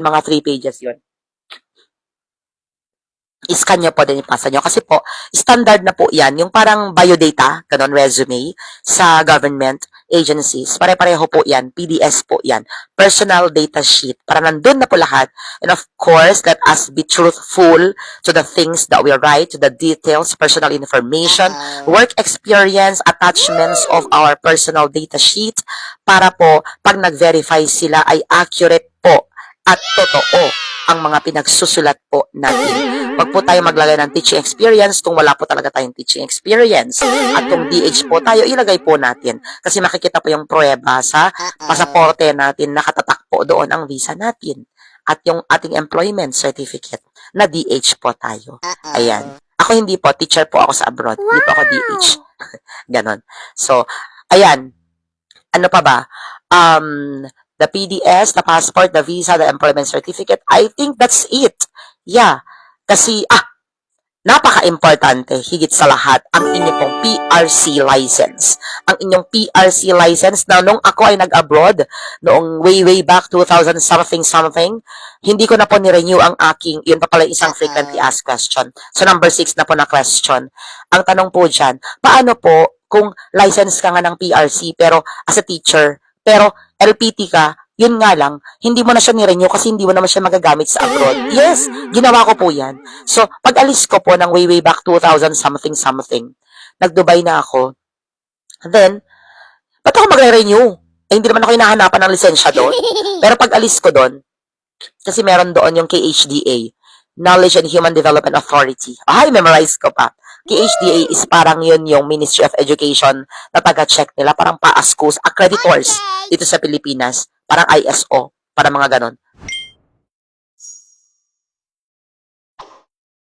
mga 3 pages yun. I-scan nyo po din ipasa nyo. Kasi po, standard na po yan. Yung parang biodata, ganon, resume, sa government agencies. Pare-pareho po yan. PDS po yan. Personal data sheet. Para nandun na po lahat. And of course, let us be truthful to the things that we write, to the details, personal information, work experience, attachments of our personal data sheet. Para po, pag nag-verify sila ay accurate po at totoo ang mga pinagsusulat po natin. Wag po tayo maglagay ng teaching experience kung wala po talaga tayong teaching experience. At kung DH po tayo, ilagay po natin. Kasi makikita po yung pruweba sa pasaporte natin, nakatatak po doon ang visa natin. At yung ating employment certificate na DH po tayo. Ayan. Ako hindi po, teacher po ako sa abroad. Hindi po ako DH. Ganon. So, ayan. Ano pa ba? The PDS, the passport, the visa, the employment certificate. I think that's it. Yeah. Kasi, napaka-importante, higit sa lahat, ang inyong pong PRC license. Ang inyong PRC license na nung ako ay nag-abroad, noong way back 2000 something, hindi ko na po ni-renew ang aking, yun pa pala isang frequently asked question. So, number 6 na po na question. Ang tanong po dyan, paano po kung license ka nga ng PRC, pero as a teacher, pero LPT ka, yun nga lang, hindi mo na siya ni-renew kasi hindi mo naman siya magagamit sa abroad. Yes, ginawa ko po yan. So, pag alis ko po ng way back 2000 something, nag-Dubai na ako. Then, ba't ako magre-renew? Eh, hindi naman ako hinahanapan ng lisensya doon. Pero pag alis ko doon, kasi meron doon yung KHDA, Knowledge and Human Development Authority. Ay, memorize ko pa. KHDA is parang yun yung Ministry of Education na taga-check nila, parang pa-ASCUS, accreditors dito sa Pilipinas, parang ISO, para mga ganon.